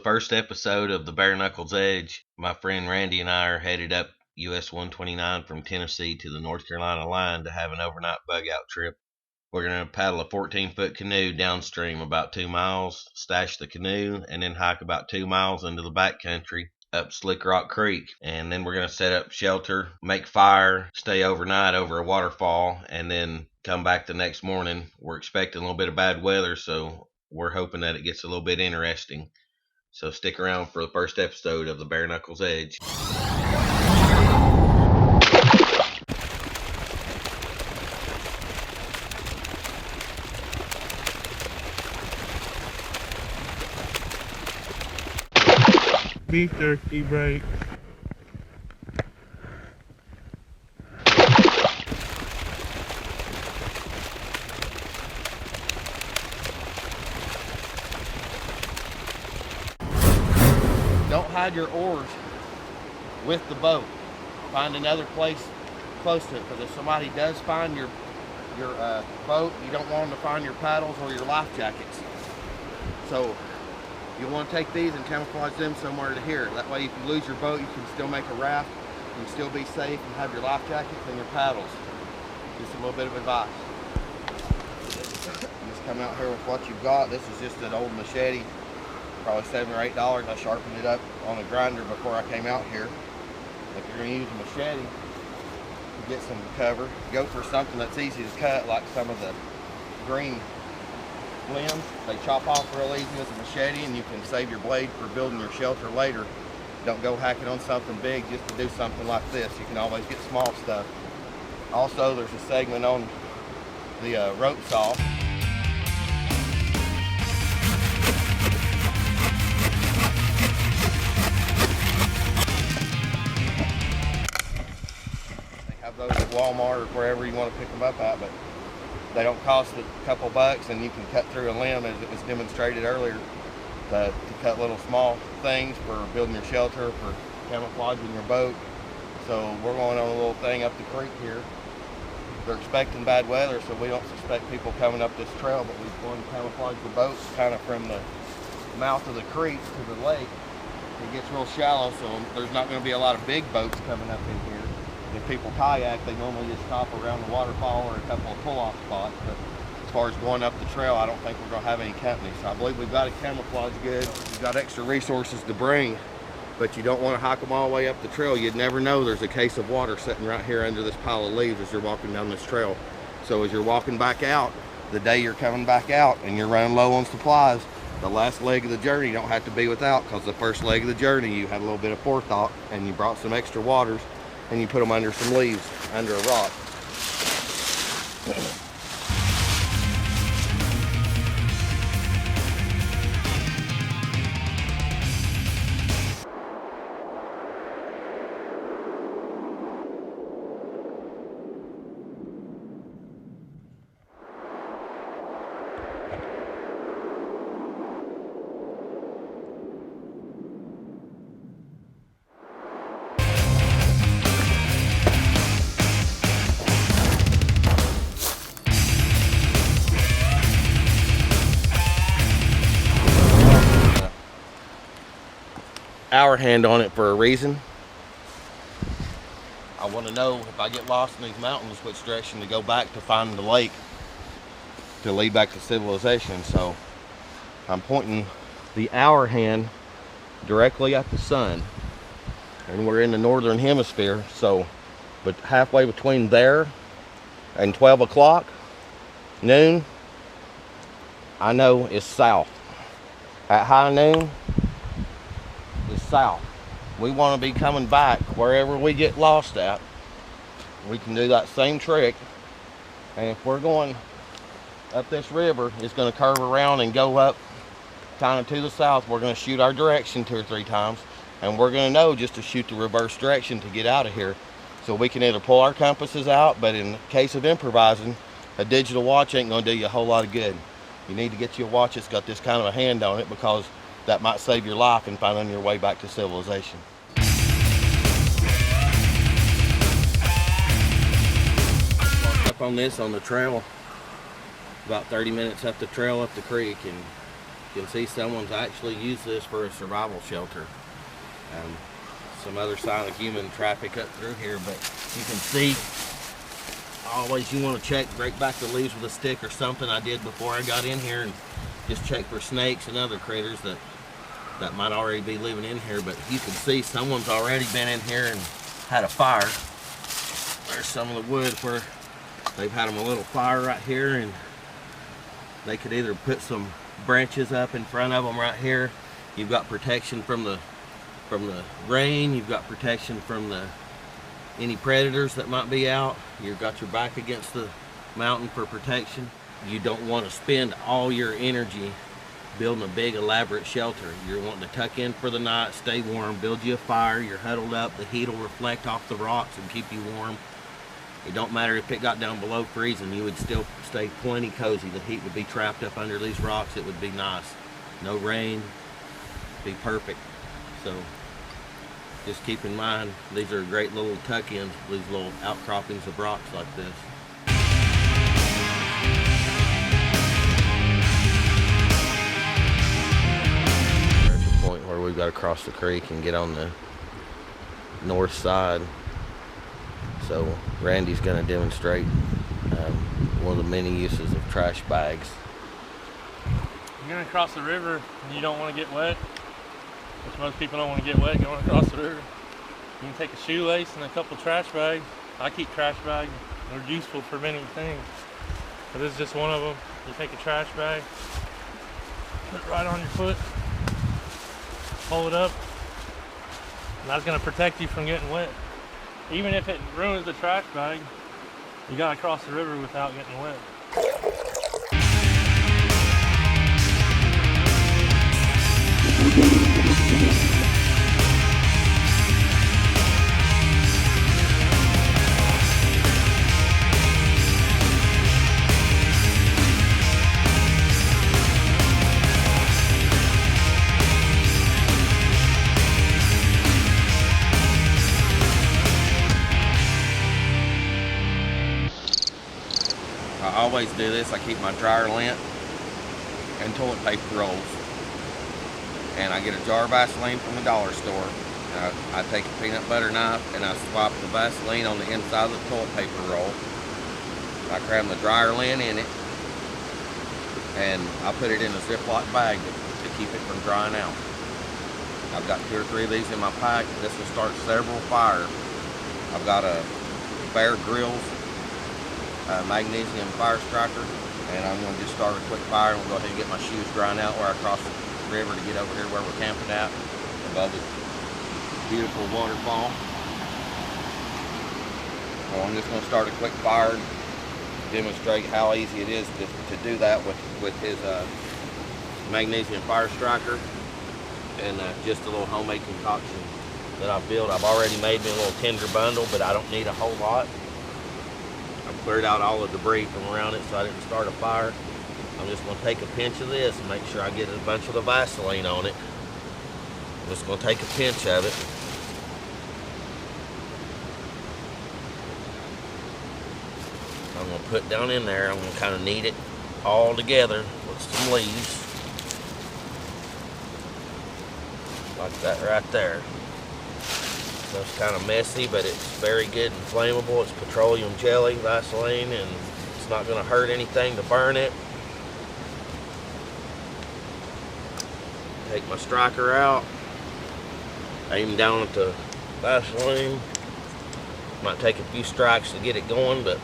first episode of the Bare Knuckles Edge. My friend Randy and I are headed up US 129 from Tennessee to the North Carolina line to have an overnight bug out trip. We're going to paddle a 14-foot canoe downstream about 2 miles, stash the canoe, and then hike about 2 miles into the backcountry up Slick Rock Creek. And then we're going to set up shelter, make fire, stay overnight over a waterfall, and then come back the next morning. We're expecting a little bit of bad weather, so we're hoping that it gets a little bit interesting. So stick around for the first episode of the Bare Knuckles Edge. Beef jerky break. Don't hide your oars with the boat. Find another place close to it, because if somebody does find your boat, you don't want them to find your paddles or your life jackets. So you want to take these and camouflage them somewhere to here. That way if you lose your boat, you can still make a raft, you can still be safe and have your life jackets and your paddles. Just a little bit of advice. Just come out here with what you've got. This is just an old machete, probably $7 or $8. I sharpened it up on a grinder before I came out here. If you're going to use a machete to get some cover, go for something that's easy to cut, like some of the green limbs. They chop off real easy with a machete, and you can save your blade for building your shelter later. Don't go hacking on something big just to do something like this. You can always get small stuff. Also, there's a segment on the rope saw. They have those at Walmart or wherever you want to pick them up at, but they don't cost a couple bucks, and you can cut through a limb, as it was demonstrated earlier, to cut little small things for building your shelter, for camouflaging your boat. So we're going on a little thing up the creek here. They're expecting bad weather, so we don't suspect people coming up this trail, but we're going to camouflage the boat kind of from the mouth of the creek to the lake. It gets real shallow, so there's not going to be a lot of big boats coming up in here. If people kayak, they normally just stop around the waterfall or a couple of pull-off spots. But as far as going up the trail, I don't think we're going to have any company. So I believe we've got it camouflaged good. We've got extra resources to bring, but you don't want to hike them all the way up the trail. You'd never know there's a case of water sitting right here under this pile of leaves as you're walking down this trail. So as you're walking back out, the day you're coming back out and you're running low on supplies, the last leg of the journey you don't have to be without, because the first leg of the journey you had a little bit of forethought and you brought some extra waters, and you put them under some leaves, under a rock. Hour hand on it for a reason. I want to know if I get lost in these mountains, which direction to go back to find the lake to lead back to civilization. So I'm pointing the hour hand directly at the sun, and we're in the northern hemisphere, so but halfway between there and 12 o'clock noon, I know is south. At high noon is south. We want to be coming back wherever we get lost at. We can do that same trick, and if we're going up this river, it's going to curve around and go up kind of to the south. We're going to shoot our direction 2 or 3 times, and we're going to know just to shoot the reverse direction to get out of here. So we can either pull our compasses out, but in case of improvising, a digital watch ain't going to do you a whole lot of good. You need to get you a watch that's got this kind of a hand on it, because that might save your life and finding your way back to civilization. Up on this on the trail, about 30 minutes up the trail up the creek, and You can see someone's actually used this for a survival shelter. Some other sign of human traffic up through here, but you can see always you want to check, break back the leaves with a stick or something. I did before I got in here, and just check for snakes and other critters that might already be living in here. But you can see someone's already been in here and had a fire. There's some of the wood where they've had them a little fire right here, and they could either put some branches up in front of them right here. You've got protection from the rain. You've got protection from any predators that might be out. You've got your back against the mountain for protection. You don't want to spend all your energy building a big elaborate shelter. You're wanting to tuck in for the night, stay warm, build you a fire. You're huddled up. The heat will reflect off the rocks and keep you warm. It don't matter if it got down below freezing, you would still stay plenty cozy. The heat would be trapped up under these rocks. It would be nice. No rain, be perfect. So just keep in mind, these are great little tuck-ins, these little outcroppings of rocks like this. There's a point where we've got to cross the creek and get on the north side. So Randy's going to demonstrate one of the many uses of trash bags. You're going to cross the river and you don't want to get wet, which most people don't want to get wet going across the river. You can take a shoelace and a couple trash bags. I keep trash bags. They're useful for many things, but this is just one of them. You take a trash bag, put it right on your foot, pull it up, and that's going to protect you from getting wet. Even if it ruins the trash bag, you gotta cross the river without getting wet. I always do this. I keep my dryer lint and toilet paper rolls, and I get a jar of Vaseline from the dollar store. I take a peanut butter knife and I swap the Vaseline on the inside of the toilet paper roll. I cram the dryer lint in it, and I put it in a Ziploc bag to keep it from drying out. I've got 2 or 3 of these in my pack. This will start several fires. I've got a Bear Grylls magnesium fire striker, and I'm going to just start a quick fire, and we'll go ahead and get my shoes drying out where I cross the river to get over here where we're camping at above this beautiful waterfall. So I'm just going to start a quick fire and demonstrate how easy it is to do that with his magnesium fire striker and just a little homemade concoction that I've built. I've already made me a little tinder bundle, but I don't need a whole lot. Cleared out all the debris from around it so I didn't start a fire. I'm just going to take a pinch of this and make sure I get a bunch of the Vaseline on it. I'm just going to take a pinch of it. I'm going to put down in there. I'm going to kind of knead it all together with some leaves. Like that right there. It's kind of messy, but it's very good and flammable. It's petroleum jelly, Vaseline, and it's not going to hurt anything to burn it. Take my striker out, aim down at the Vaseline. Might take a few strikes to get it going, but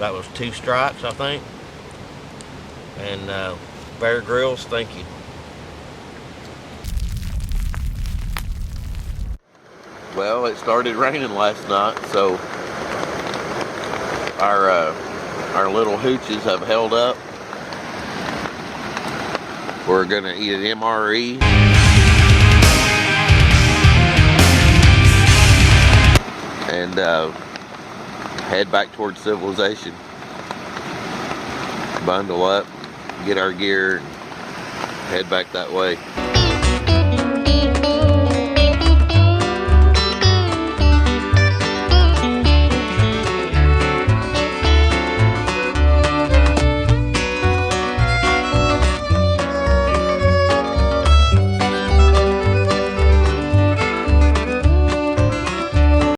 that was 2 strikes, I think. And Bear Grylls, thank you. Well, it started raining last night, so our little hooches have held up. We're gonna eat an MRE. And head back towards civilization. Bundle up, get our gear, and head back that way.